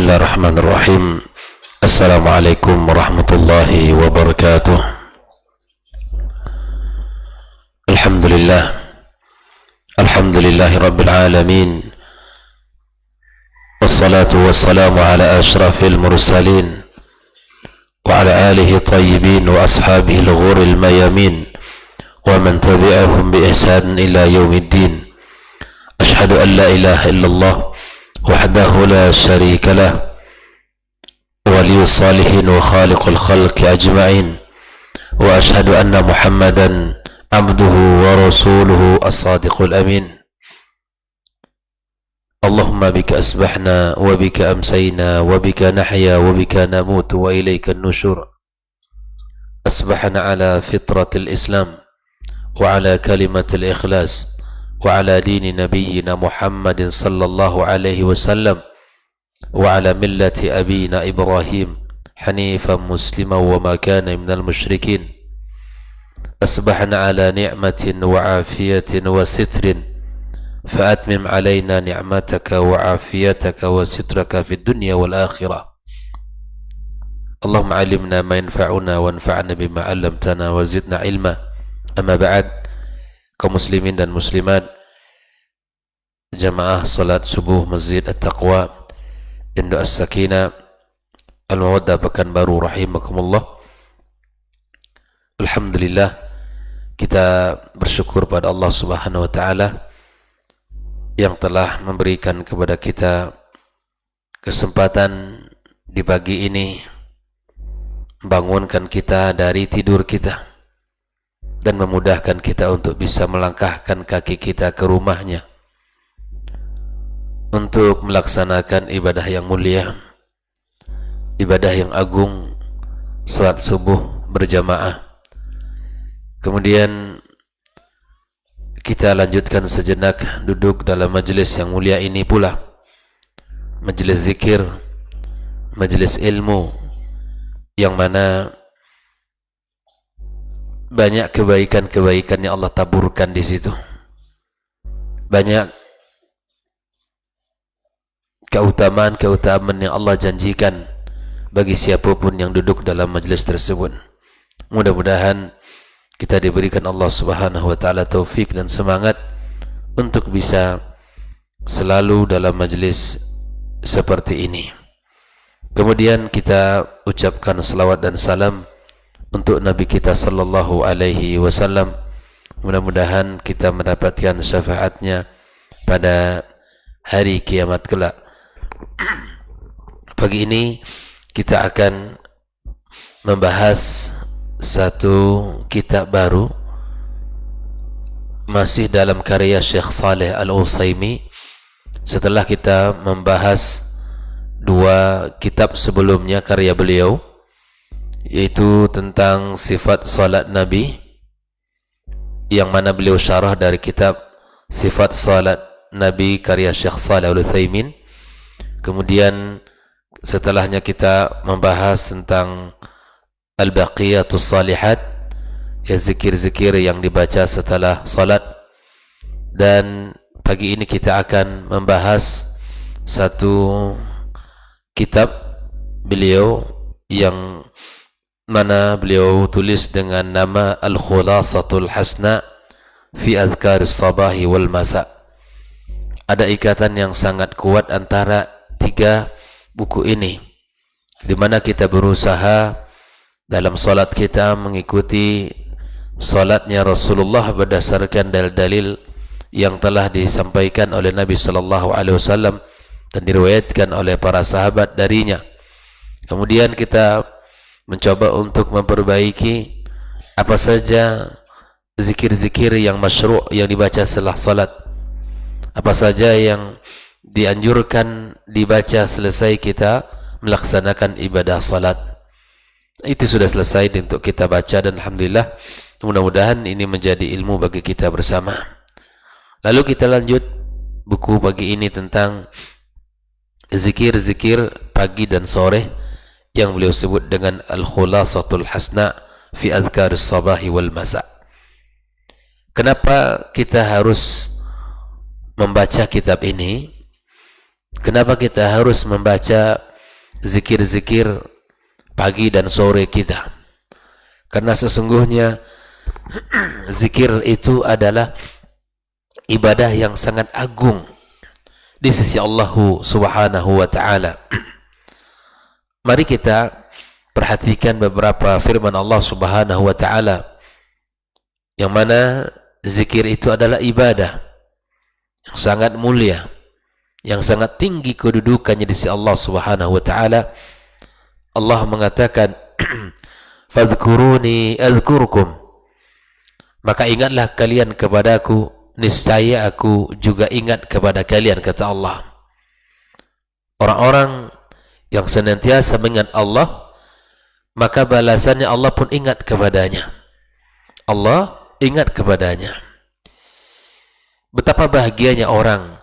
Bismillahirrahmanirrahim. Assalamualaikum warahmatullahi wabarakatuh. Alhamdulillahi rabbil alamin. Wassalatu wassalamu ala ashrafil mursalin wa ala alihi tayyibin wa ashabihi al-ghuril mayamin wa man tabi'ahum bi ihsan ila yaumiddin. Ashhadu an la ilaha illallah wahdahu la syarika lah waliyus salihin wa khaliqul khalqi ajma'in wa ashhadu anna Muhammadan abduhu wa rasuluhu as-sadiqul amin. Allahumma bika asbahna wa bika amsayna wa bika nahya wa bika namutu wa ilayka an-nushur. Asbahna ala fitratil islam wa ala kalimatil ikhlas wa ala dini nabiyyina Muhammadin sallallahu alaihi wasallam wa ala millati abina Ibrahim hanifan musliman wa ma kana minal musyrikin. Asbahna ala ni'matin wa afiyatin wa sitrin fa atmim alaina ni'mataka wa afiyataka wa sitraka fid dunya wal akhirah. Allahumma alimna ma yanfa'una wanfa'na bima 'allamtana wa zidna ilma. Amma ba'd. Kaum muslimin dan muslimat, jamaah salat subuh Masjid At-Taqwa Indo As-Sakinah Al-Mawaddah Pekanbaru rahimakumullah. Alhamdulillah, kita bersyukur pada Allah Subhanahu wa taala yang telah memberikan kepada kita kesempatan di pagi ini, membangunkan kita dari tidur kita dan memudahkan kita untuk bisa melangkahkan kaki kita ke rumahnya untuk melaksanakan ibadah yang mulia, ibadah yang agung, salat subuh berjamaah. Kemudian kita lanjutkan sejenak duduk dalam majlis yang mulia ini pula, majlis zikir, majlis ilmu, yang mana banyak kebaikan-kebaikan yang Allah taburkan di situ. Banyak keutamaan-keutamaan yang Allah janjikan bagi siapapun yang duduk dalam majlis tersebut. Mudah-mudahan kita diberikan Allah Subhanahu wa taala taufik dan semangat untuk bisa selalu dalam majlis seperti ini. Kemudian kita ucapkan salawat dan salam untuk Nabi kita sallallahu alaihi wasallam. Mudah-mudahan kita mendapatkan syafaatnya pada hari kiamat kelak. Pagi ini kita akan membahas satu kitab baru, masih dalam karya Syekh Saleh Al-Utsaimin. Setelah kita membahas dua kitab sebelumnya karya beliau, yaitu tentang sifat salat Nabi, yang mana beliau syarah dari kitab Sifat Salat Nabi karya Syekh Saleh Al-Utsaimin. Kemudian setelahnya kita membahas tentang Al-Baqiyatus Salihat, ya zikir-zikir yang dibaca setelah salat. Dan pagi ini kita akan membahas satu kitab beliau yang mana beliau tulis dengan nama Al-Khulasatul Hasna fi Azkaris Sabahi wal Masa. Ada ikatan yang sangat kuat antara tiga buku ini, di mana kita berusaha dalam salat kita mengikuti salatnya Rasulullah berdasarkan dalil-dalil yang telah disampaikan oleh Nabi sallallahu alaihi wasallam dan diriwayatkan oleh para sahabat darinya. Kemudian kita mencoba untuk memperbaiki apa saja zikir-zikir yang masyru' yang dibaca setelah salat, apa saja yang dianjurkan dibaca selesai kita melaksanakan ibadah salat. Itu sudah selesai untuk kita baca dan alhamdulillah, mudah-mudahan ini menjadi ilmu bagi kita bersama. Lalu kita lanjut buku pagi ini tentang zikir-zikir pagi dan sore yang beliau sebut dengan Al-Khulasatul Hasna fi Azkaris Sabahi wal Masa. Kenapa kita harus membaca kitab ini? Kenapa kita harus membaca zikir-zikir pagi dan sore kita. Karena sesungguhnya zikir itu adalah ibadah yang sangat agung di sisi Allah Subhanahu wa taala. Mari kita perhatikan beberapa firman Allah Subhanahu wa taala yang mana zikir itu adalah ibadah yang sangat mulia, yang sangat tinggi kedudukannya di sisi Allah Subhanahu wa taala. Allah mengatakan, "Fadhkuruni adzkurkum." Maka ingatlah kalian kepadaku, niscaya aku juga ingat kepada kalian, kata Allah. Orang-orang yang senantiasa mengingat Allah, maka balasannya Allah pun ingat kepadanya. Allah ingat kepadanya. Betapa bahagianya orang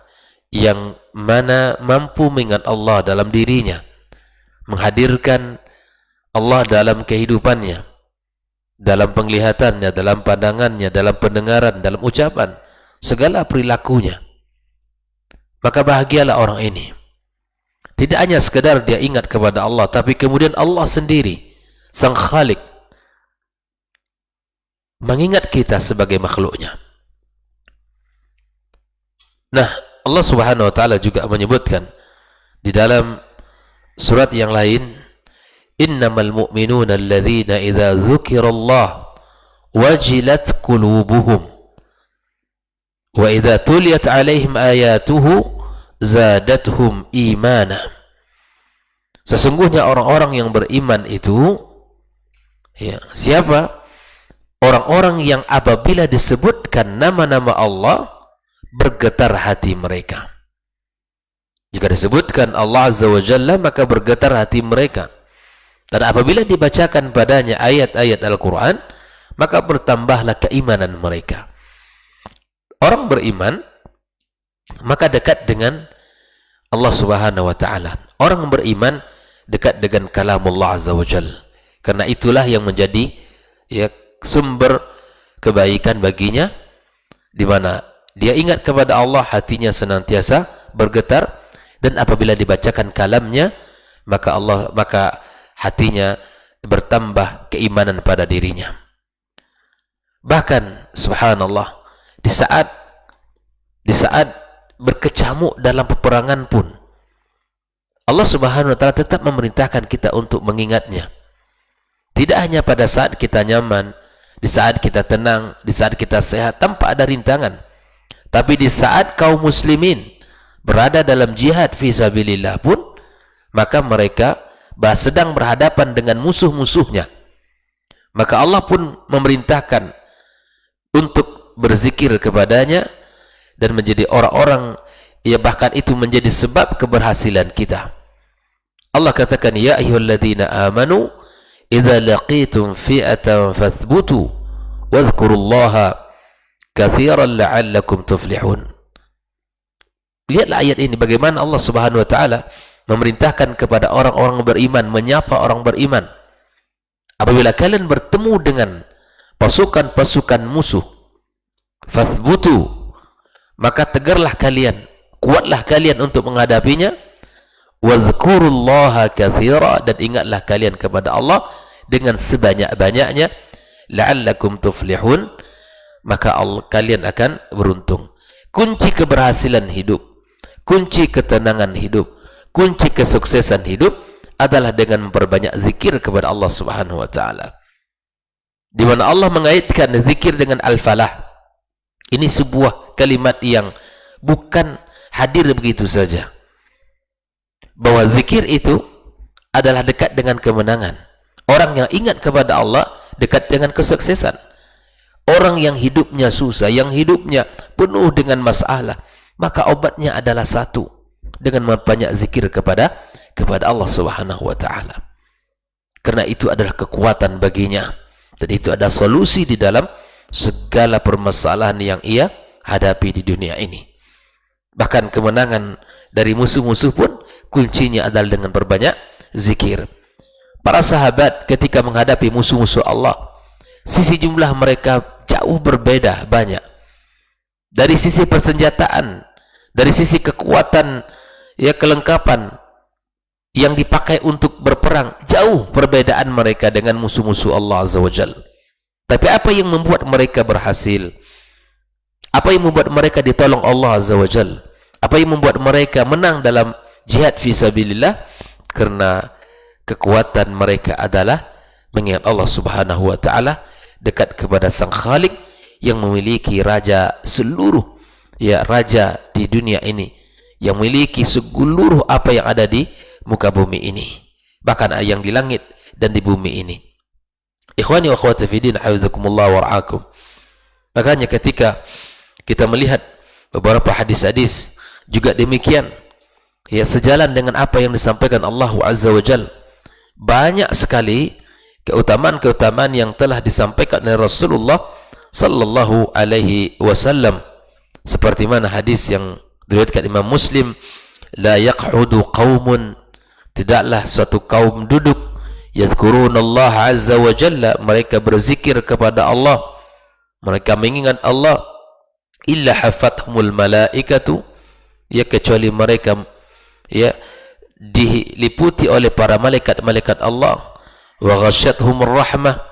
yang mana mampu mengingat Allah dalam dirinya, menghadirkan Allah dalam kehidupannya, dalam penglihatannya, dalam pandangannya, dalam pendengaran, dalam ucapan, segala perilakunya. Maka bahagialah orang ini. Tidak hanya sekadar dia ingat kepada Allah, tapi kemudian Allah sendiri, Sang Khalik, mengingat kita sebagai makhluknya. Nah, Allah Subhanahu wa taala juga menyebutkan di dalam surat yang lain, innamal mu'minuna alladhina idza dzukirallah wajilat qulubuhum wa idza tuliyat 'alaihim ayatuhu zadatuhum imana. Sesungguhnya orang-orang yang beriman itu, ya, siapa? Orang-orang yang apabila disebutkan nama-nama Allah, bergetar hati mereka. Jika disebutkan Allah Azza wa Jalla, maka bergetar hati mereka. Dan apabila dibacakan padanya ayat-ayat Al-Quran, maka bertambahlah keimanan mereka. Orang beriman maka dekat dengan Allah Subhanahu wa taala. Orang beriman dekat dengan kalamullah Azza wa Jalla. Karena itulah yang menjadi, ya, sumber kebaikan baginya, di mana dia ingat kepada Allah, hatinya senantiasa bergetar, dan apabila dibacakan kalamnya, maka hatinya bertambah keimanan pada dirinya. Bahkan subhanallah, di saat berkecamuk dalam peperangan pun, Allah Subhanahu wa taala tetap memerintahkan kita untuk mengingatnya. Tidak hanya pada saat kita nyaman, di saat kita tenang, di saat kita sehat tanpa ada rintangan, tapi di saat kaum muslimin berada dalam jihad fisabilillah pun, maka mereka sedang berhadapan dengan musuh-musuhnya. Maka Allah pun memerintahkan untuk berzikir kepadanya dan menjadi orang-orang, ya, bahkan itu menjadi sebab keberhasilan kita. Allah katakan, ya ayyuhalladzina amanu idza laqitum fi'atan fathbutu wadhkurullaha katsiran la'allakum tuflihun. Lihatlah ayat ini, bagaimana Allah Subhanahu wa taala memerintahkan kepada orang-orang beriman, menyapa orang beriman. Apabila kalian bertemu dengan pasukan-pasukan musuh, fathbutu, maka tegarlah kalian, kuatlah kalian untuk menghadapinya. Wadhkurullaha katsira, dan ingatlah kalian kepada Allah dengan sebanyak-banyaknya. La'allakum tuflihun, maka kalian akan beruntung. Kunci keberhasilan hidup, kunci ketenangan hidup, kunci kesuksesan hidup adalah dengan memperbanyak zikir kepada Allah Subhanahu wa taala. Di mana Allah mengaitkan zikir dengan al-falah. Ini sebuah kalimat yang bukan hadir begitu saja. Bahwa zikir itu adalah dekat dengan kemenangan. Orang yang ingat kepada Allah dekat dengan kesuksesan. Orang yang hidupnya susah, yang hidupnya penuh dengan masalah, maka obatnya adalah satu, dengan memperbanyak zikir kepada Allah Subhanahu wa taala. Karena itu adalah kekuatan baginya, dan itu ada solusi di dalam segala permasalahan yang ia hadapi di dunia ini. Bahkan kemenangan dari musuh-musuh pun kuncinya adalah dengan berbanyak zikir. Para sahabat ketika menghadapi musuh-musuh Allah, sisi jumlah mereka jauh berbeda banyak. Dari sisi persenjataan, dari sisi kekuatan, ya, kelengkapan, yang dipakai untuk berperang, jauh perbedaan mereka dengan musuh-musuh Allah Azza wa Jalla. Tapi apa yang membuat mereka berhasil? Apa yang membuat mereka ditolong Allah Azza wa Jalla? Apa yang membuat mereka menang dalam jihad fi sabilillah? Karena kekuatan mereka adalah mengingat Allah Subhanahu wa taala, dekat kepada Sang Khalik yang memiliki raja seluruh raja di dunia ini, yang memiliki seluruh apa yang ada di muka bumi ini, bahkan yang di langit dan di bumi ini. Ikhwani wa akhwati fi din, hafizakumullah wa ra'akum. Makanya ketika kita melihat beberapa hadis-hadis juga demikian, sejalan dengan apa yang disampaikan Allah Azza wa Jalla. Banyak sekali keutamaan-keutamaan yang telah disampaikan oleh Rasulullah sallallahu alaihi wasallam, seperti mana hadis yang diriwayatkan Imam Muslim, la yaq'udu qaumun, tidaklah suatu kaum duduk, yadhkurunallah azza wa jalla, mereka berzikir kepada Allah, mereka mengingat Allah, illa hafathumul malaikatu, kecuali mereka diliputi oleh para malaikat-malaikat Allah, wa ghasyathumur rahmah,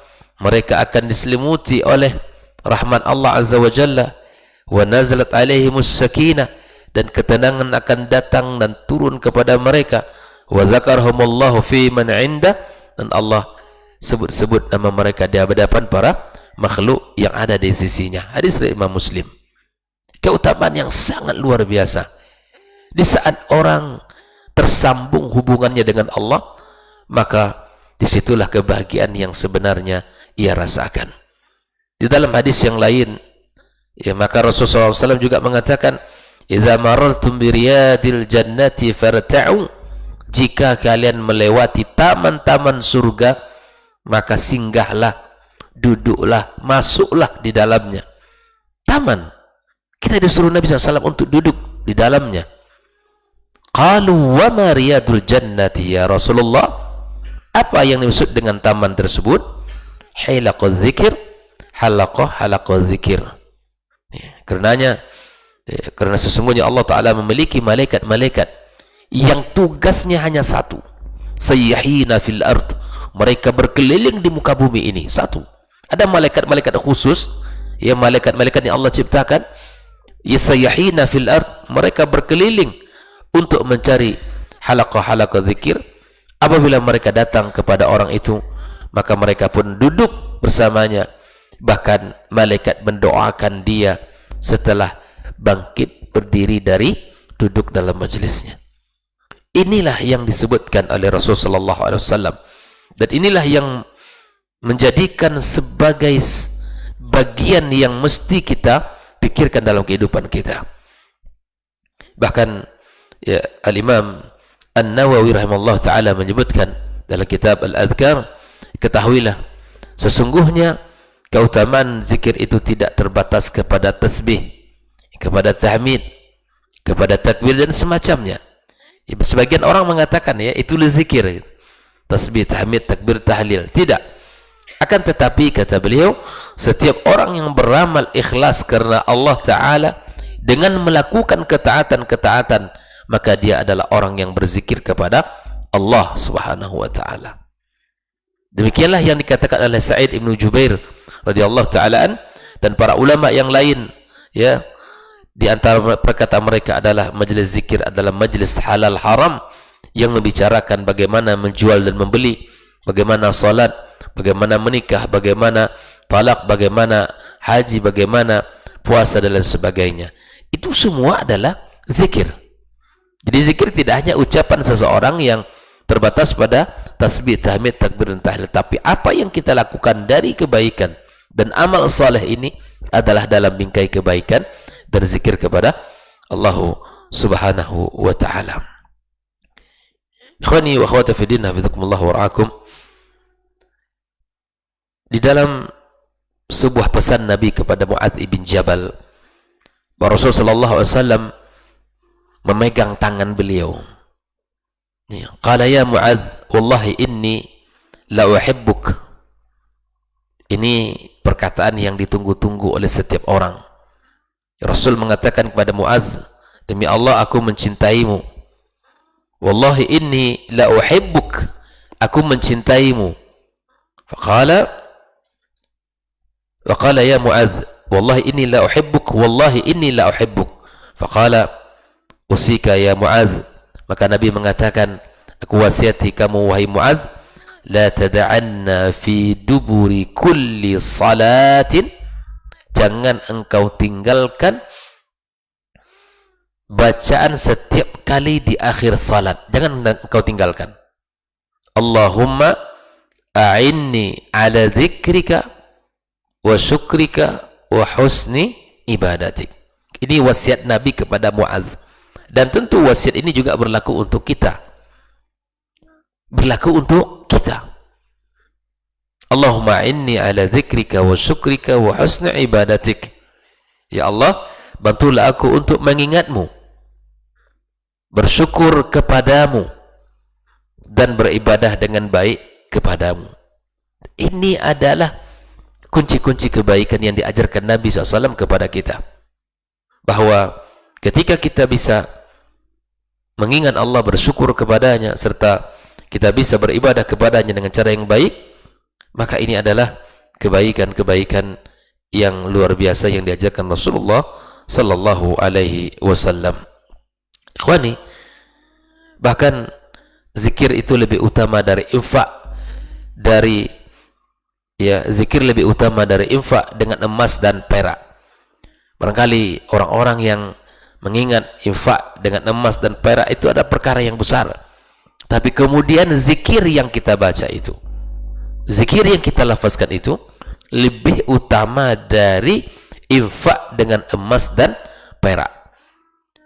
mereka akan diselimuti oleh rahmat Allah Azza wa Jalla, wa nazalat alaihimus sakinah, dan ketenangan akan datang dan turun kepada mereka, wa dzakarhumullahu fi man 'inda, dan Allah sebut-sebut nama mereka di hadapan para makhluk yang ada di sisinya. Hadis dari Imam Muslim. Keutamaan yang sangat luar biasa. Di saat orang tersambung hubungannya dengan Allah, maka disitulah kebahagiaan yang sebenarnya ia rasakan. Di dalam hadis yang lain, maka Rasulullah SAW juga mengatakan, idza marartum bi riyadil jannati farta'u, jika kalian melewati taman-taman surga, maka singgahlah, duduklah, masuklah di dalamnya. Taman, kita disuruh Nabi SAW untuk duduk di dalamnya. Qalu wa ma riyadul jannati ya Rasulullah, apa yang dimaksud dengan taman tersebut? Halaqah dzikir, halaqah dzikir. Karenanya, karena sesungguhnya Allah Ta'ala memiliki malaikat-malaikat yang tugasnya hanya satu, sayyahina fil ard, mereka berkeliling di muka bumi ini. Satu, ada malaikat-malaikat khusus, malaikat-malaikat yang Allah ciptakan, sayyahina fil ard, mereka berkeliling untuk mencari halaqah dzikir. Apabila mereka datang kepada orang itu, maka mereka pun duduk bersamanya, bahkan malaikat mendoakan dia setelah bangkit berdiri dari duduk dalam majelisnya. Inilah yang disebutkan oleh Rasulullah SAW, dan inilah yang menjadikan sebagai bagian yang mesti kita pikirkan dalam kehidupan kita. Bahkan Al-Imam An-Nawawi rahimahullah ta'ala menyebutkan dalam kitab Al-Adhkar, ketahuilah sesungguhnya keutamaan zikir itu tidak terbatas kepada tasbih, kepada tahmid, kepada takbir dan semacamnya. Sebagian orang mengatakan itulah zikir, tasbih, tahmid, takbir, tahlil. Tidak. Akan tetapi kata beliau, setiap orang yang beramal ikhlas karena Allah Ta'ala dengan melakukan ketaatan-ketaatan, maka dia adalah orang yang berzikir kepada Allah Subhanahu wa Ta'ala. Demikianlah yang dikatakan oleh Sa'id Ibn Jubair radhiyallahu ta'ala dan para ulama yang lain. Di antara perkataan mereka adalah majlis zikir adalah majlis halal haram, yang membicarakan bagaimana menjual dan membeli, bagaimana salat, bagaimana menikah, bagaimana talak, bagaimana haji, bagaimana puasa dan lain sebagainya. Itu semua adalah zikir. Jadi zikir tidak hanya ucapan seseorang yang terbatas pada tasbih, tahmid, takbir dan tahlil, tapi apa yang kita lakukan dari kebaikan dan amal saleh ini adalah dalam bingkai kebaikan dan zikir kepada Allah Subhanahu wa Ta'ala. Ikhwani wa akhwati fi din, hafizakumullah wa ra'akum. Di dalam sebuah pesan Nabi kepada Mu'adz ibn Jabal, Rasulullah sallallahu alaihi wasallam memegang tangan beliau. Qala ya Mu'adz, wallahi inni la uhibbuk. Ini perkataan yang ditunggu-tunggu oleh setiap orang. Rasul mengatakan kepada Mu'adz, demi Allah aku mencintaimu. wallahi inni la uhibbuk, aku mencintaimu. Faqala ya Mu'adz, wallahi inni la uhibbuk, wallahi inni la uhibbuk. Faqala usika ya Mu'adz, maka Nabi mengatakan, aku wasiati kamu wahai Mu'adz, la tada'anna fi duburi kulli salatin, jangan engkau tinggalkan bacaan setiap kali di akhir salat, jangan engkau tinggalkan. Allahumma a'inni ala dzikrika wa syukrika wa husni ibadatik. Ini wasiat Nabi kepada Mu'adz, dan tentu wasiat ini juga berlaku untuk kita, Allahumma a'inni ala dzikrika wa syukrika wa husni ibadatik. Ya Allah, bantulah aku untuk mengingatmu, bersyukur kepadamu, dan beribadah dengan baik kepadamu. Ini adalah kunci-kunci kebaikan yang diajarkan Nabi SAW kepada kita, bahwa ketika kita bisa mengingat Allah, bersyukur kepadanya, serta kita bisa beribadah kepadanya dengan cara yang baik, maka ini adalah kebaikan-kebaikan yang luar biasa yang diajarkan Rasulullah sallallahu alaihi wasallam. Ikhwani, bahkan zikir itu lebih utama dari infak, zikir lebih utama dari infak dengan emas dan perak. Barangkali orang-orang yang mengingat infak dengan emas dan perak itu ada perkara yang besar, tapi kemudian zikir yang kita baca itu, zikir yang kita lafazkan itu lebih utama dari infak dengan emas dan perak.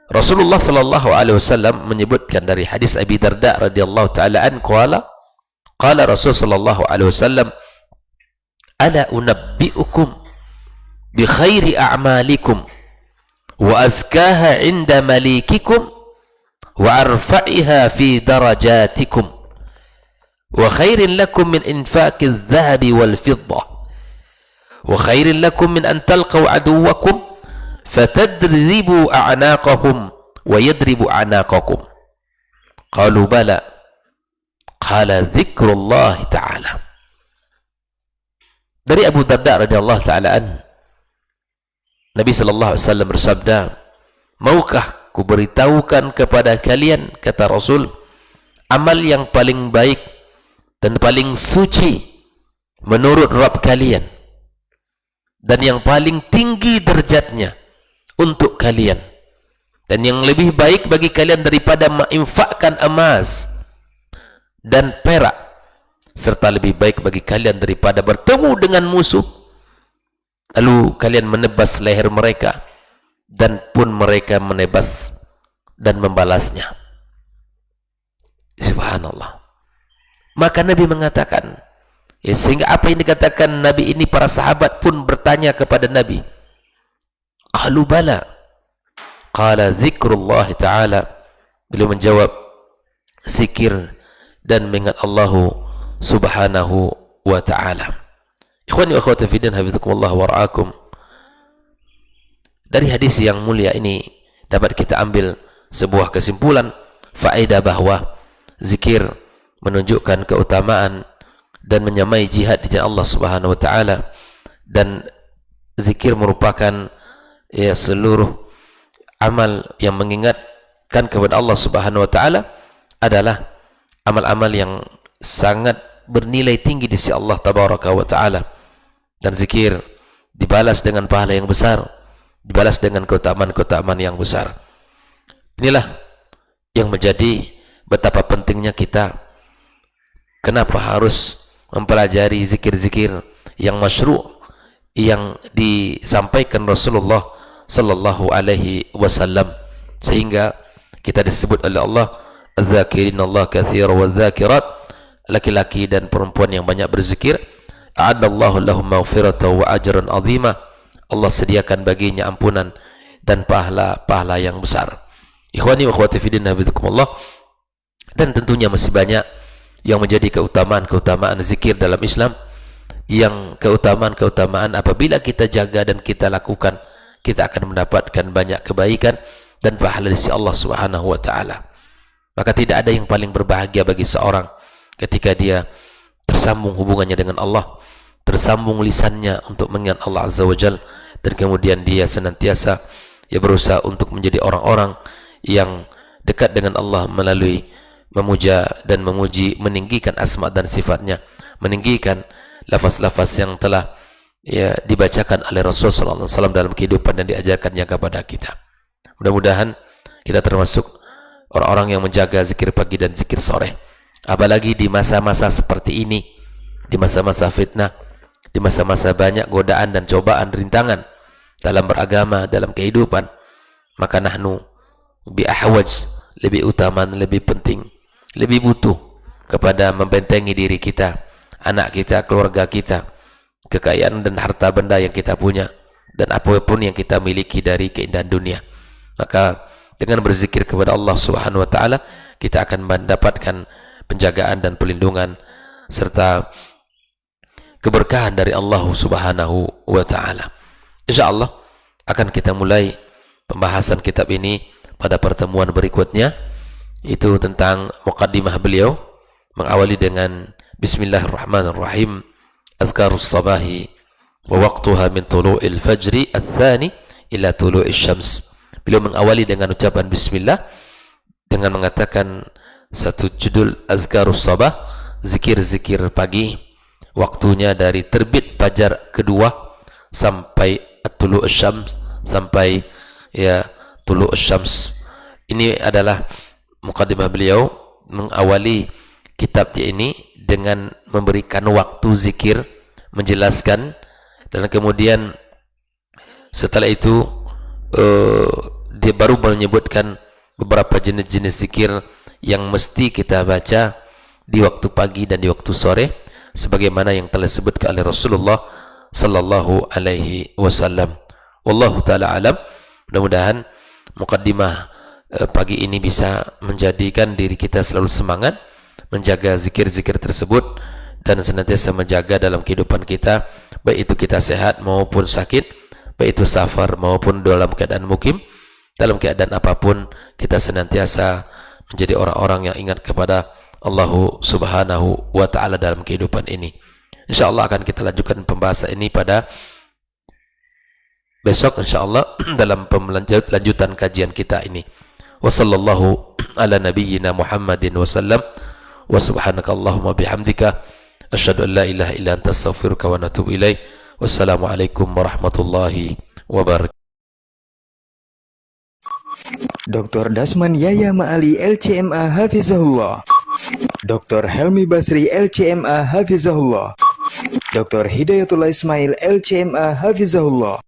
Rasulullah sallallahu alaihi wasallam menyebutkan dari hadis Abi Darda radhiyallahu taala an qala Rasul sallallahu alaihi wasallam, ala unabbiukum bi khairi a'malikum wa azkaha 'inda malikikum wa arfa'iha fi darajatikum wa khairin lakum min infaqi adh-dhahabi wal fiddah wa khairin lakum min an talqaw aduwakum fatadribu a'naqahum wa yadribu a'naqakum. Qalu bala, qala dzikrullah ta'ala. Dari Abu Darda radhiyallahu ta'ala an, Nabi sallallahu alaihi wasallam bersabda, maukah ku beritahukan kepada kalian, kata Rasul, amal yang paling baik dan paling suci menurut Rabb kalian, dan yang paling tinggi derajatnya untuk kalian, dan yang lebih baik bagi kalian daripada menginfakkan emas dan perak, serta lebih baik bagi kalian daripada bertemu dengan musuh lalu kalian menebas leher mereka, dan pun mereka menebas dan membalasnya. Subhanallah. Maka Nabi mengatakan, sehingga apa yang dikatakan Nabi ini, para sahabat pun bertanya kepada Nabi. Qalu bala, qala dzikrullah ta'ala. Beliau menjawab, zikir dan mengingat Allah subhanahu wa ta'ala. Ikhwani wa akhwati fi din, hafizakumullah wa ra'akum. Dari hadis yang mulia ini dapat kita ambil sebuah kesimpulan, faedah bahwa zikir menunjukkan keutamaan dan menyamai jihad di jalan Allah subhanahu wa ta'ala, dan zikir merupakan seluruh amal yang mengingatkan kepada Allah subhanahu wa ta'ala adalah amal-amal yang sangat bernilai tinggi di sisi Allah tabaraka wa ta'ala, dan zikir dibalas dengan pahala yang besar, dibalas dengan keutamaan-keutamaan yang besar. Inilah yang menjadi betapa pentingnya kita kenapa harus mempelajari zikir-zikir yang masyru' yang disampaikan Rasulullah sallallahu alaihi wasallam, sehingga kita disebut oleh Allah az-zakirin Allah katsira wa dzakirat, laki-laki dan perempuan yang banyak berzikir. A'adallahu lahum maghfiratan wa ajran 'azima, Allah sediakan baginya ampunan dan pahala-pahala yang besar. Ikhwani wa akhwati fi din, hafizakumullah. Dan tentunya masih banyak yang menjadi keutamaan-keutamaan zikir dalam Islam, yang keutamaan-keutamaan apabila kita jaga dan kita lakukan, kita akan mendapatkan banyak kebaikan dan pahala dari Allah subhanahu wa ta'ala. Maka tidak ada yang paling berbahagia bagi seorang ketika dia tersambung hubungannya dengan Allah, tersambung lisannya untuk mengingat Allah Azza wa Jal, dan kemudian dia senantiasa berusaha untuk menjadi orang-orang yang dekat dengan Allah melalui memuja dan memuji, meninggikan asma dan sifatnya, meninggikan lafaz-lafaz yang telah dibacakan oleh Rasulullah SAW dalam kehidupan dan diajarkannya kepada kita. Mudah-mudahan kita termasuk orang-orang yang menjaga zikir pagi dan zikir sore, apalagi di masa-masa seperti ini, di masa-masa fitnah, di masa-masa banyak godaan dan cobaan, rintangan dalam beragama, dalam kehidupan. Maka nahnu bi ahwaj, lebih utama, lebih penting, lebih butuh kepada membentengi diri kita, anak kita, keluarga kita, kekayaan dan harta benda yang kita punya, dan apapun yang kita miliki dari keindahan dunia. Maka dengan berzikir kepada Allah Subhanahu wa taala, kita akan mendapatkan penjagaan dan perlindungan serta keberkahan dari Allah Subhanahu wa taala. Insyaallah akan kita mulai pembahasan kitab ini pada pertemuan berikutnya, itu tentang muqaddimah beliau, mengawali dengan Bismillahirrahmanirrahim, azkarus sabahi wa waqtuha min tulu'il fajri ats-tsani ila tulu'isy syams. Beliau mengawali dengan ucapan bismillah dengan mengatakan satu judul, azkarus sabah, zikir-zikir pagi, waktunya dari terbit fajar kedua sampai tulu'usy syams, sampai tulu'usy syams. Ini adalah muqaddimah beliau mengawali kitabnya ini dengan memberikan waktu zikir, menjelaskan, dan kemudian setelah itu dia baru menyebutkan beberapa jenis-jenis zikir yang mesti kita baca di waktu pagi dan di waktu sore, sebagaimana yang telah disebutkan oleh Rasulullah sallallahu alaihi wasallam. Wallahu taala alam. Mudah-mudahan muqaddimah pagi ini bisa menjadikan diri kita selalu semangat menjaga zikir-zikir tersebut dan senantiasa menjaga dalam kehidupan kita, baik itu kita sehat maupun sakit, baik itu safar maupun dalam keadaan mukim, dalam keadaan apapun kita senantiasa menjadi orang-orang yang ingat kepada Allah Subhanahu wa taala dalam kehidupan ini. Insyaallah akan kita lanjutkan pembahasan ini pada besok insyaallah dalam lanjutan kajian kita ini. Wa sallallahu ala nabiyyina Muhammadin wa sallam, wa subhanakallahumma bihamdika asyhadu an la ilaha illa anta astaghfiruka wa atubu ilaik. Wassalamualaikum warahmatullahi wabarakatuh. Dr. Dasman Yaya Ma'ali LCMA Hafizahullah, Dr. Helmi Basri LCMA Hafizahullah, Dr. Hidayatullah Ismail LCMA Hafizahullah.